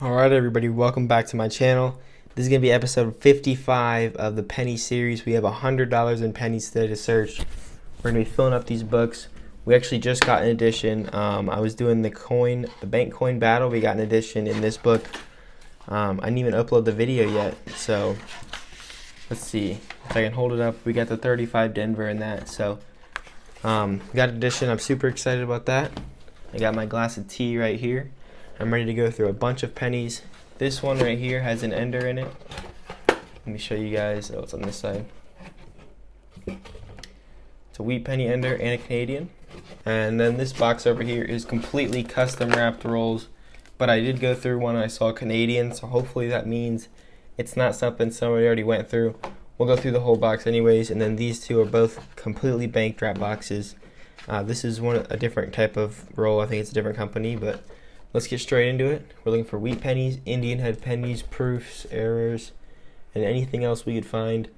Alright everybody, welcome back to my channel. This is going to be episode 55 of the penny series. We have $100 in pennies today to search. We're going to be filling up these books. We actually just got an edition. I was doing the bank coin battle. We got an edition in this book. I didn't even upload the video yet. So let's see if I can hold it up. We got the 35 Denver in that. So we got an edition. I'm super excited about that. I got my glass of tea right here. I'm ready to go through a bunch of pennies. This one right here has an ender in it. Let me show you guys. Oh, it's on this side. It's a wheat penny ender and a Canadian. And then this box over here is completely custom wrapped rolls. But I did go through one and I saw Canadian, so hopefully that means it's not something somebody already went through. We'll go through the whole box anyways. And then these two are both completely bank wrap boxes. This is a different type of roll. I think it's a different company, but let's get straight into it. We're looking for wheat pennies, Indian head pennies, proofs, errors, and anything else we could find.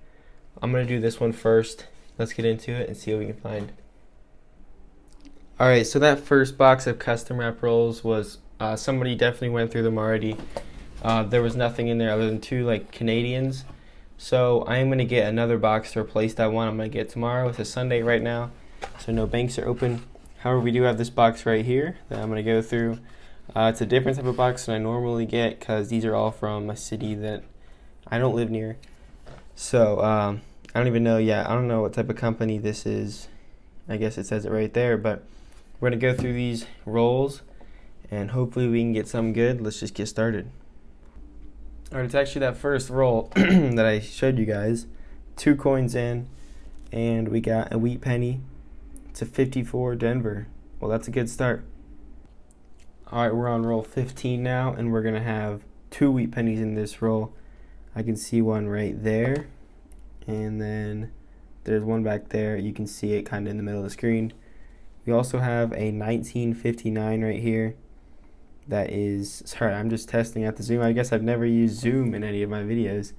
I'm going to do this one first. Let's get into it and see what we can find. Alright, so that first box of custom wrap rolls was, somebody definitely went through them already. There was nothing in there other than two Canadians. So I am going to get another box to replace that one. I'm going to get tomorrow. It's a Sunday right now, so no banks are open. However, we do have this box right here that I'm going to go through. It's a different type of box than I normally get because these are all from a city that I don't live near. So I don't even know yet. I don't know what type of company this is. I guess it says it right there, but we're going to go through these rolls and hopefully we can get something good. Let's just get started. Alright, it's actually that first roll that I showed you guys. 2 coins in and we got a wheat penny. It's a 54 Denver. Well, that's a good start. Alright, we're on roll 15 now, and we're going to have 2 wheat pennies in this roll. I can see one right there, and then there's one back there. You can see it kind of in the middle of the screen. We also have a 1959 right here. That is, sorry, I'm just testing out the zoom. I guess I've never used zoom in any of my videos.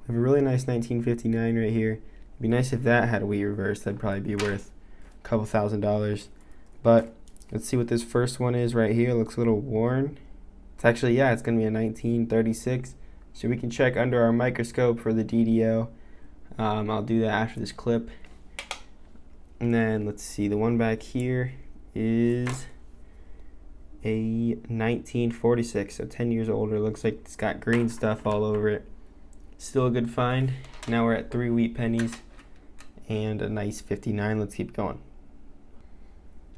We have a really nice 1959 right here. It'd be nice if that had a wheat reverse. That'd probably be worth a couple $1,000. But let's see what this first one is right here. It looks a little worn. It's actually, yeah, it's going to be a 1936. So we can check under our microscope for the DDO. I'll do that after this clip. And then let's see, the one back here is a 1946, so 10 years older. Looks like it's got green stuff all over it. Still a good find. Now we're at 3 wheat pennies and a nice 59. Let's keep going.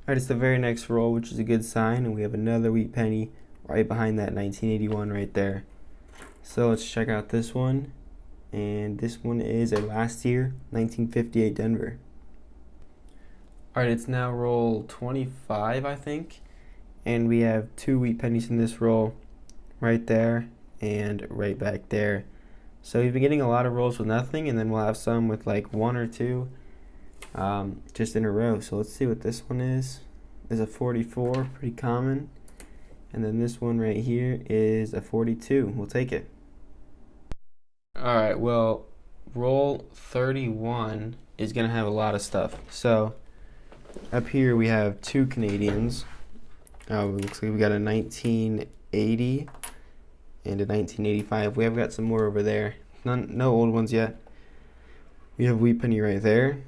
Alright, it's the very next roll, which is a good sign, and we have another wheat penny right behind that 1981 right there. So let's check out this one, and this one is a last year 1958 Denver. Alright, it's now roll 25, I think, and we have 2 wheat pennies in this roll right there and right back there. So we've been getting a lot of rolls with nothing, and then we'll have some with like 1 or 2 just in a row. So let's see what this one is. Is a 44, pretty common. And then this one right here is a 42. We'll take it. Alright, well, roll 31 is going to have a lot of stuff. So up here we have 2 Canadians. It looks like we got a 1980 and a 1985. We have got some more over there. No old ones yet. We have wheat penny right there.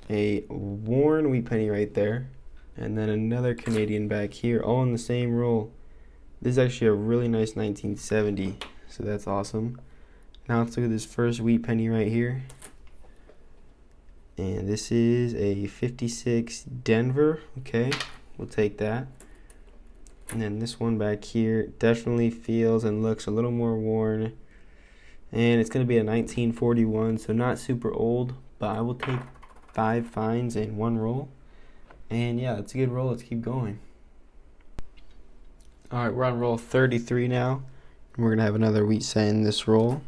A worn wheat penny right there, and then another Canadian back here, all in the same roll. This is actually a really nice 1970, so that's awesome. Now let's look at this first wheat penny right here, and this is a 56 Denver. Okay, we'll take that. And then this one back here definitely feels and looks a little more worn, and it's going to be a 1941, so not super old, but I will take 5 finds in 1 roll. And yeah, it's a good roll. Let's keep going. Alright, we're on roll 33 now. We're going to have another wheat set in this roll.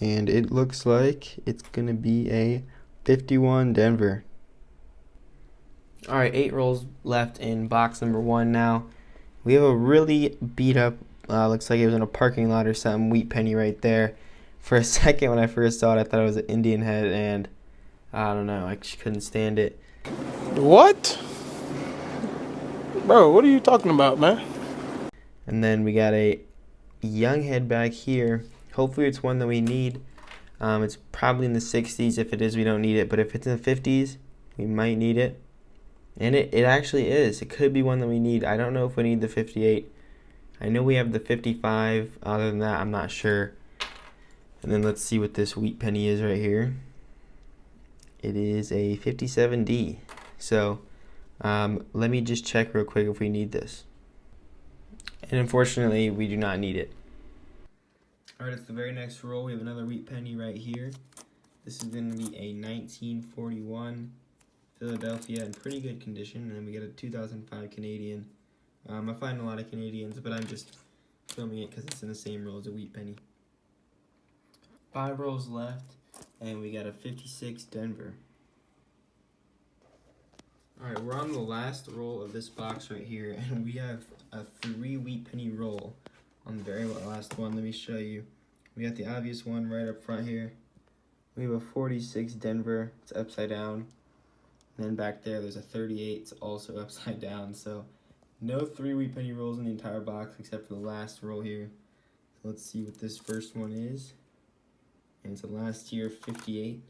And it looks like it's going to be a 51 Denver. Alright, 8 rolls left in box number 1 now. We have a really beat up, looks like it was in a parking lot or something, wheat penny right there. For a second when I first saw it, I thought it was an Indian head, and I don't know, I just couldn't stand it. What? Bro, what are you talking about, man? And then we got a young head back here. Hopefully it's one that we need. It's probably in the 60s. If it is, we don't need it. But if it's in the 50s, we might need it. And it actually is. It could be one that we need. I don't know if we need the 58. I know we have the 55. Other than that, I'm not sure. And then let's see what this wheat penny is right here. It is a 57D. So let me just check real quick if we need this. And unfortunately, we do not need it. Alright, it's the very next roll. We have another wheat penny right here. This is going to be a 1941 Philadelphia in pretty good condition. And then we get a 2005 Canadian. I find a lot of Canadians, but I'm just filming it because it's in the same roll as a wheat penny. 5 rolls left, and we got a 56 Denver. Alright, we're on the last roll of this box right here, and we have a 3 wheat penny roll on the very last one. Let me show you. We got the obvious one right up front here. We have a 46 Denver, it's upside down. And then back there's a 38, it's also upside down. So no 3 wheat penny rolls in the entire box except for the last roll here. So let's see what this first one is. And it's a last year 58.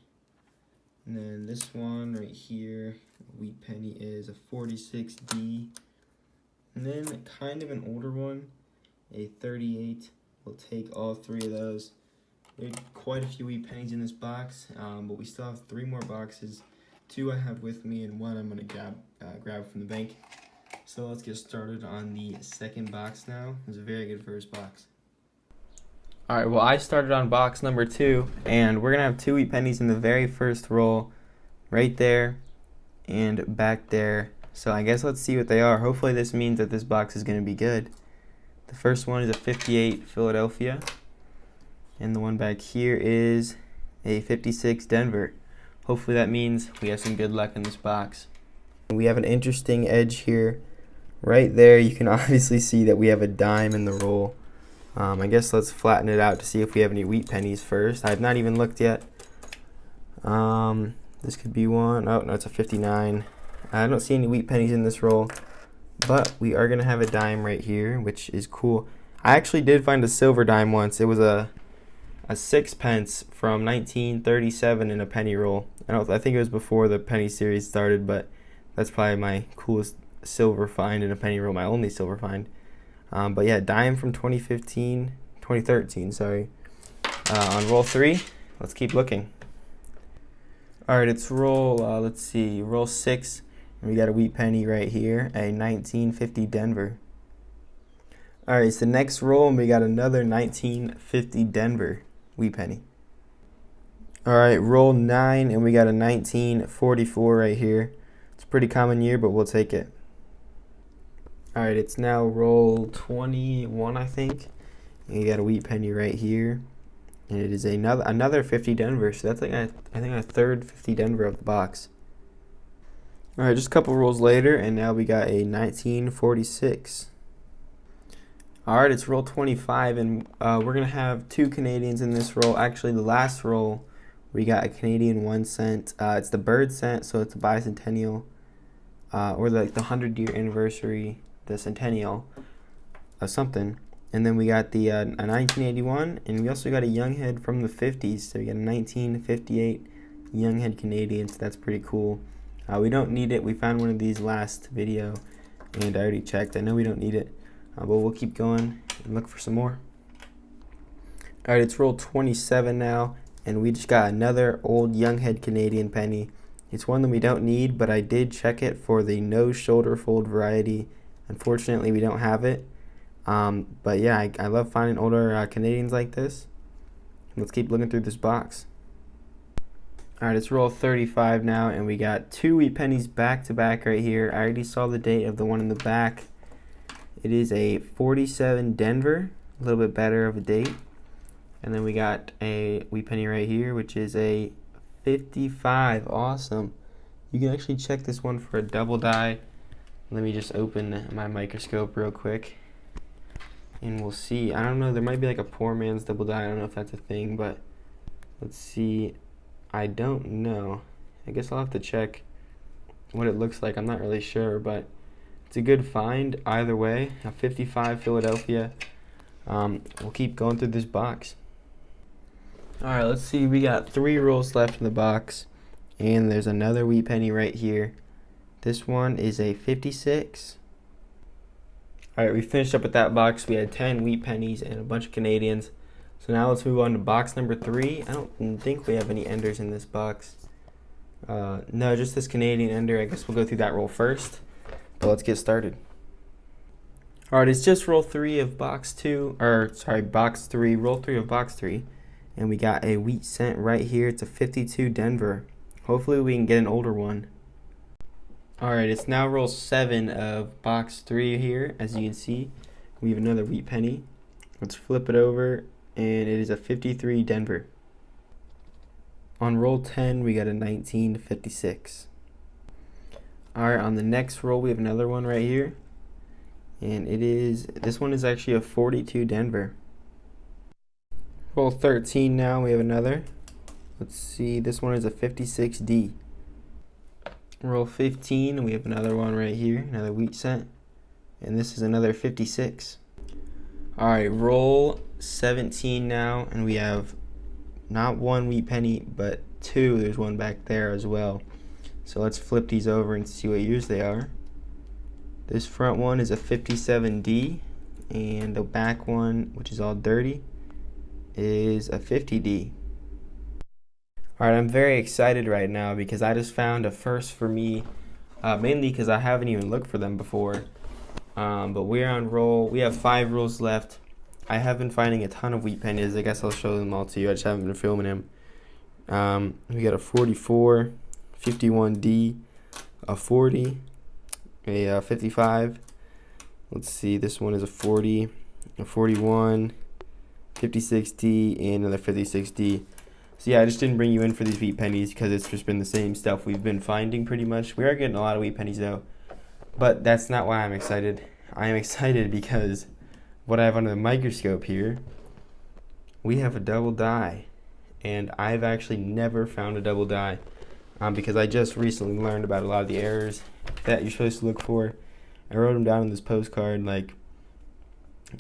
And then this one right here, wheat penny, is a 46D. And then kind of an older one, a 38. We'll take all 3 of those. There's quite a few wheat pennies in this box, but we still have 3 more boxes. 2 I have with me, and 1 I'm going to grab from the bank. So let's get started on the second box now. It was a very good first box. Alright, well, I started on box number 2, and we're going to have 2 wheat pennies in the very first roll, right there and back there. So I guess let's see what they are. Hopefully this means that this box is going to be good. The first one is a 58 Philadelphia, and the one back here is a 56 Denver. Hopefully that means we have some good luck in this box. We have an interesting edge here. Right there, you can obviously see that we have a dime in the roll. I guess let's flatten it out to see if we have any wheat pennies first. I have not even looked yet. This could be one. Oh, no, it's a 59. I don't see any wheat pennies in this roll, but we are going to have a dime right here, which is cool. I actually did find a silver dime once. It was a 6-pence from 1937 in a penny roll. I think it was before the penny series started, but that's probably my coolest silver find in a penny roll, my only silver find. But yeah, dime from 2013, sorry. On roll 3, let's keep looking. Alright, it's roll, let's see, roll 6. We got a wheat penny right here, a 1950 Denver. Alright, it's the next roll, and we got another 1950 Denver wheat penny. Alright, roll 9, and we got a 1944 right here. It's a pretty common year, but we'll take it. Alright, it's now roll 21, I think. And you got a wheat penny right here. And it is another 50 Denver. So that's like I think a third 50 Denver of the box. Alright, just a couple rolls later, and now we got a 1946. Alright, it's roll 25, and we're going to have 2 Canadians in this roll. Actually, the last roll, we got a Canadian 1 cent. It's the bird cent, so it's a bicentennial. Or like the 100-year anniversary, the centennial of something. And then we got the a 1981, and we also got a young head from the 50s. So we got a 1958 young head Canadian, so that's pretty cool. We don't need it. We found one of these last video, and I already checked. I know we don't need it, but we'll keep going and look for some more. Alright, it's roll 27 now, and we just got another old young head Canadian penny. It's one that we don't need, but I did check it for the no shoulder fold variety. Unfortunately, we don't have it. But yeah, I love finding older Canadians like this. Let's keep looking through this box. Alright, it's roll 35 now, and we got 2 wheat pennies back to back right here. I already saw the date of the one in the back. It is a 47 Denver, a little bit better of a date. And then we got a wheat penny right here, which is a 55. Awesome. You can actually check this one for a double die. Let me just open my microscope real quick, and we'll see. I don't know, there might be like a poor man's double die. I don't know if that's a thing, but let's see. I don't know. I guess I'll have to check what it looks like. I'm not really sure, but it's a good find either way. A 55 Philadelphia. we'll keep going through this box. Alright, let's see. We got 3 rolls left in the box, and there's another wheat penny right here. This one is a 56. Alright, we finished up with that box. We had 10 wheat pennies and a bunch of Canadians. So now let's move on to box number 3. I don't think we have any enders in this box. No, just this Canadian ender. I guess we'll go through that roll first. But let's get started. Alright, it's just roll 3 of box 2, or sorry, box 3, roll 3 of box 3. And we got a wheat cent right here. It's a 52 Denver. Hopefully we can get an older one. Alright, it's now roll 7 of box 3 here. As you can see, we have another wheat penny. Let's flip it over, and it is a 53 Denver. On roll 10, we got a 1956. Alright, on the next roll, we have another one right here. And this one is actually a 42 Denver. Roll 13 now, we have another. Let's see, this one is a 56D. Roll 15, we have another one right here, another wheat cent. And this is another 56. Alright, roll 17 now, and we have not 1 wheat penny, but 2. There's one back there as well. So let's flip these over and see what years they are. This front one is a 57D, and the back one, which is all dirty, is a 50D. Alright, I'm very excited right now because I just found a first for me, mainly because I haven't even looked for them before. But we're on roll. We have 5 rolls left. I have been finding a ton of wheat pennies. I guess I'll show them all to you. I just haven't been filming them. We got a 44, 51D, a 40, a 55. Let's see, this one is a 40, a 41, 56D, and another 56D. So yeah, I just didn't bring you in for these wheat pennies because it's just been the same stuff we've been finding pretty much. We are getting a lot of wheat pennies though, but that's not why I'm excited. I am excited because what I have under the microscope here, we have a double die, and I've actually never found a double die because I just recently learned about a lot of the errors that you're supposed to look for. I wrote them down in this postcard. Like,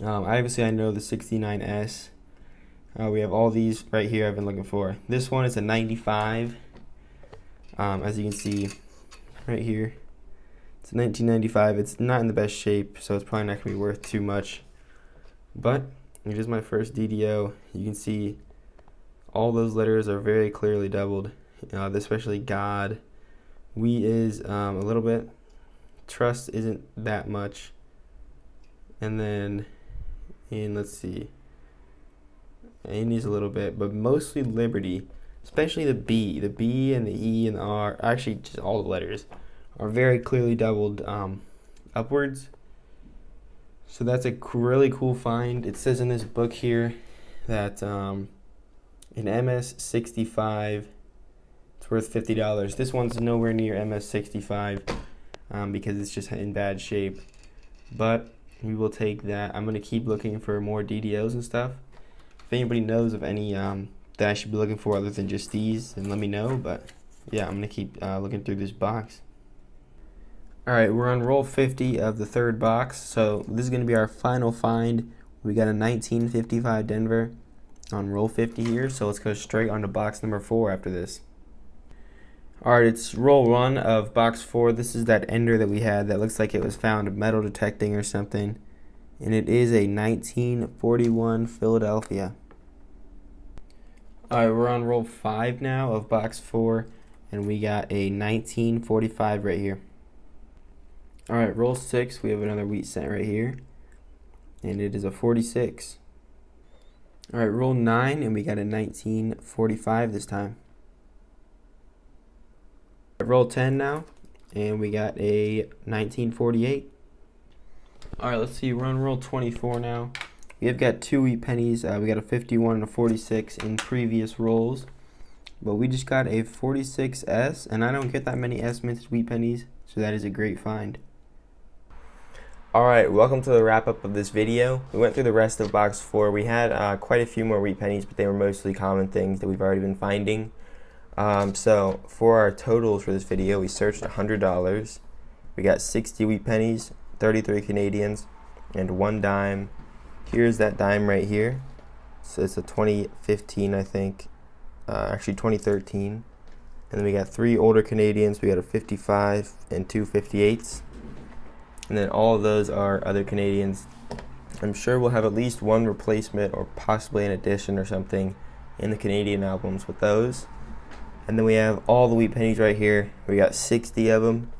obviously I know the 69S. We have all these right here I've been looking for. This one is a 95. As you can see right here, it's a 1995. It's not in the best shape, so it's probably not going to be worth too much. But it is my first DDO. You can see all those letters are very clearly doubled, especially God. We is a little bit. Trust isn't that much. And then, let's see. Andy's a little bit, but mostly Liberty, especially the B. The B and the E and the R, actually just all the letters, are very clearly doubled upwards. So that's a really cool find. It says in this book here that an MS65, it's worth $50. This one's nowhere near MS65 because it's just in bad shape. But we will take that. I'm going to keep looking for more DDOs and stuff. If anybody knows of any that I should be looking for other than just these, then let me know. But yeah, I'm going to keep looking through this box. Alright, we're on roll 50 of the 3rd box. So this is going to be our final find. We got a 1955 Denver on roll 50 here. So let's go straight on to box number 4 after this. Alright, it's roll 1 of box 4. This is that ender that we had that looks like it was found metal detecting or something. And it is a 1941 Philadelphia. Alright, we're on roll 5 now of box 4. And we got a 1945 right here. Alright, roll 6. We have another wheat cent right here. And it is a 46. Alright, roll 9. And we got a 1945 this time. Roll 10 now, and we got a 1948. Alright, let's see, we're on roll 24 now. We have got 2 wheat pennies. We got a 51 and a 46 in previous rolls. But we just got a 46S, and I don't get that many S minted wheat pennies, so that is a great find. Alright, welcome to the wrap up of this video. We went through the rest of box 4. We had quite a few more wheat pennies, but they were mostly common things that we've already been finding. So for our totals for this video, we searched $100. We got 60 wheat pennies, 33 Canadians, and 1 dime, Here's that dime right here. So it's a 2015, I think. Actually 2013. And then we got 3 older Canadians. We got a 55 and 2 58s. And then all of those are other Canadians. I'm sure we'll have at least one replacement or possibly an addition or something in the Canadian albums with those. And then we have all the wheat pennies right here. We got 60 of them.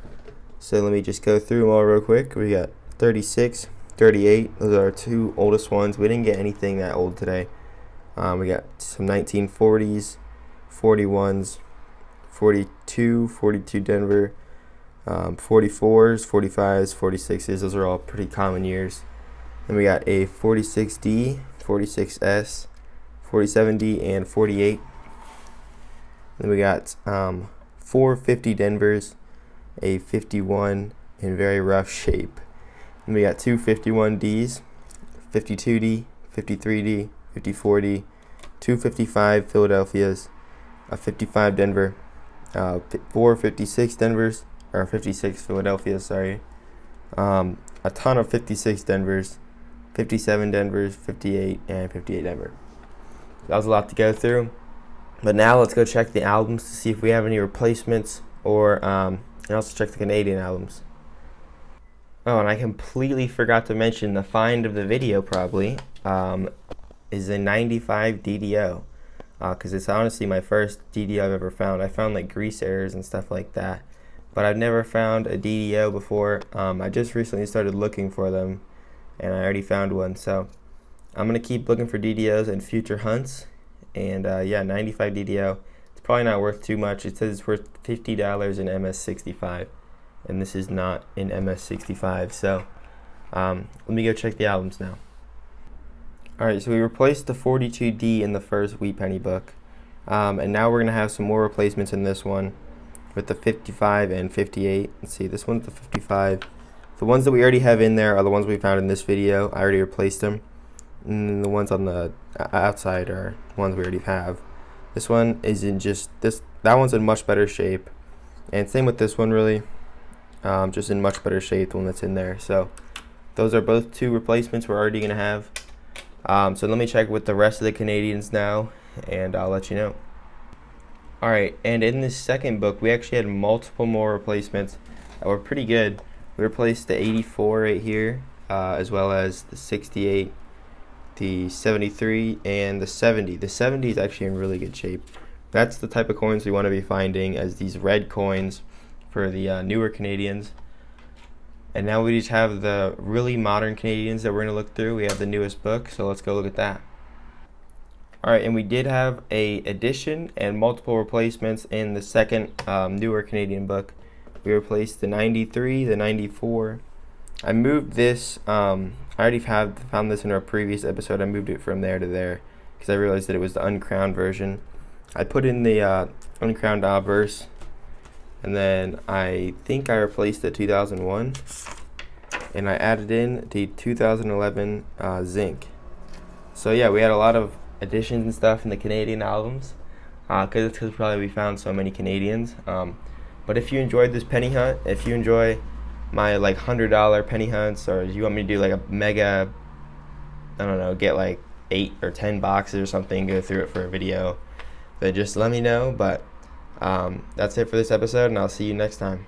So let me just go through them all real quick. We got 36, 38. Those are our 2 oldest ones. We didn't get anything that old today. We got some 1940s, 41s, 42 Denver, 44s, 45s, 46s. Those are all pretty common years. Then we got a 46D, 46S, 47D, and 48. Then we got 450 Denvers, a 51 in very rough shape. Then we got 2 51Ds, 52D, 53D, 54D, 255 Philadelphias, a 55 Denver, 4 56 Denvers, or 56 Philadelphias, sorry. A ton of 56 Denvers, 57 Denvers, 58, and 58 Denver. That was a lot to go through. But now let's go check the albums to see if we have any replacements, or and also check the Canadian albums. Oh, and I completely forgot to mention the find of the video probably is a 95 DDO, because it's honestly my first DDO I've ever found. I found like grease errors and stuff like that, but I've never found a DDO before. I just recently started looking for them, and I already found one. So I'm going to keep looking for DDOs in future hunts. And yeah, 95 DDO. It's probably not worth too much. It says it's worth $50 in MS65, and this is not in MS65. So let me go check the albums now. Alright, so we replaced the 42D in the first Wheat Penny book. And now we're going to have some more replacements in this one with the 55 and 58. Let's see, this one's the 55. The ones that we already have in there are the ones we found in this video. I already replaced them. And the ones on the outside are ones we already have. This one is in that one's in much better shape. And same with this one really. Just in much better shape, the one that's in there. So those are both 2 replacements we're already going to have. So let me check with the rest of the Canadians now, and I'll let you know. Alright, and in this second book, we actually had multiple more replacements that were pretty good. We replaced the 84 right here, as well as the 68, the 73, and the 70. The 70 is actually in really good shape. That's the type of coins we want to be finding, as these red coins for the newer Canadians. And now we just have the really modern Canadians that we're going to look through. We have the newest book, so let's go look at that. Alright, and we did have a addition and multiple replacements in the second newer Canadian book. We replaced the 93, the 94. I moved this, I already found this in our previous episode. I moved it from there to there because I realized that it was the uncrowned version. I put in the uncrowned obverse, and then I think I replaced the 2001, and I added in the 2011 zinc. So yeah, we had a lot of additions and stuff in the Canadian albums, because probably we found so many Canadians. But if you enjoyed this penny hunt, if you enjoy my like $100 penny hunts, or you want me to do like a mega, I don't know, get like 8 or 10 boxes or something, go through it for a video, then just let me know. But that's it for this episode, and I'll see you next time.